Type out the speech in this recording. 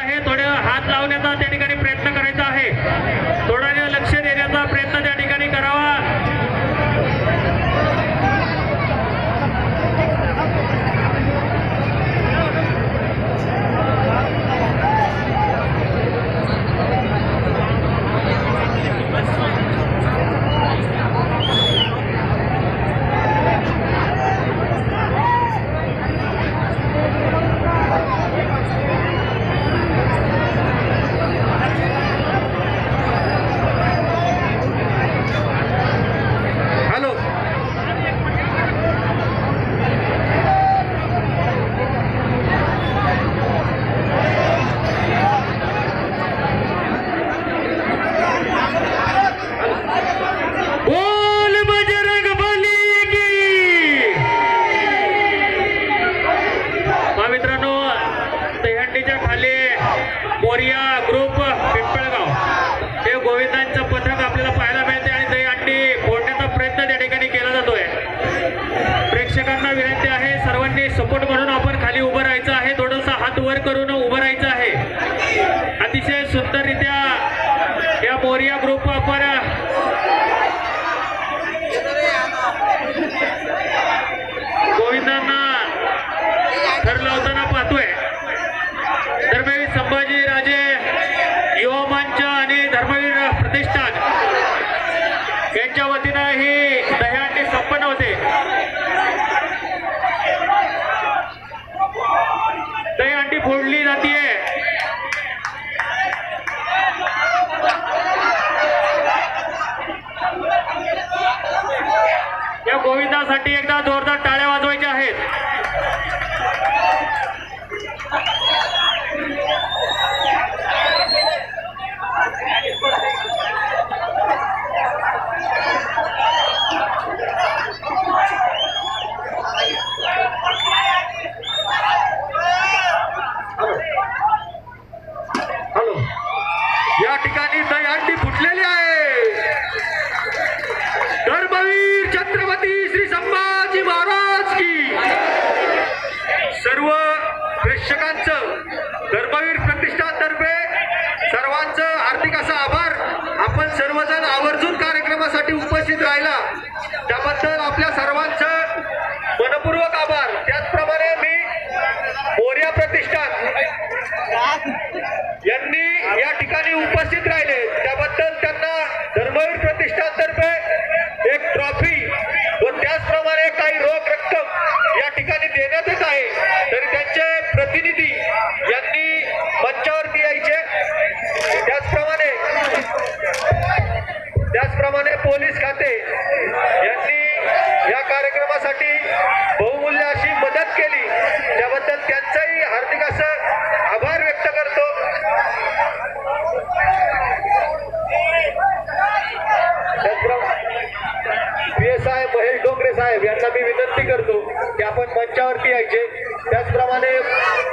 आहे थोडे हात लावण्याचा त्या ठिकाणी प्रयत्न करायचा आहे, थोडा लक्ष देण्याचा प्रयत्न त्या ठिकाणी करावा। मोरिया ग्रुप पिंपळगाव हे गोविंदांचं पथक आपल्याला पाहायला मिळते आणि दहीहंडी फोडण्याचा प्रयत्न त्या ठिकाणी केला जातोय। प्रेक्षकांना विनंती आहे, सर्वांनी सपोर्ट म्हणून आपण खाली उभं राहायचं आहे, थोडंसं हात वर करून उभं राहायचं आहे। अतिशय सुंदररित्या या मोरिया ग्रुप आपण गोविंदांना थर लावताना पाहतोय। धर्मवीर संभाजीराजे युवा मंच आणि धर्मवीर प्रतिष्ठान यांच्या वतीनं ही दहीहंडी संपन्न होते। दहीहंडी फोडली जाते। या गोविंदासाठी एकदा जोरदार टाळ्या वाजवायच्या आहेत। हॅलो, या ठिकाणी दहीहंडी फुटलेली आहे। धर्मवीर छत्रपती श्री संभाजी महाराज की। सर्व प्रेक्षकांचं धर्मवीर प्रतिष्ठानतर्फे सर्वांचं हार्दिक असा आभार। आपण सर्वजण आवर्जून कार्यक्रमासाठी उपस्थित राहिला त्याबद्दल आपल्या सर्वांचं मनपूर्वक आभार। त्याचप्रमाणे मी मोरिया प्रतिष्ठान यांनी या ठिकाणी उपस्थित राहिले त्याबद्दल त्यांना धर्मवीर प्रतिष्ठानतर्फे एक ट्रॉफी व त्याचप्रमाणे काही रोख रक्कम या ठिकाणी देण्यात येत आहे। तरी त्यांचे प्रतिनिधी यांनी मंचावरती यायचे। त्याचप्रमाणे पोलीस खाते यांनी या कार्यक्रमासाठी बहुमूल्य अशी मदत केली, त्याबद्दल त्यांचाही हार्दिक असं आभार व्यक्त करतो। PSI महेश डोंगरे साहेब यांना मी विनंती करतो की आपण मंचावरती यायचे। त्याचप्रमाणे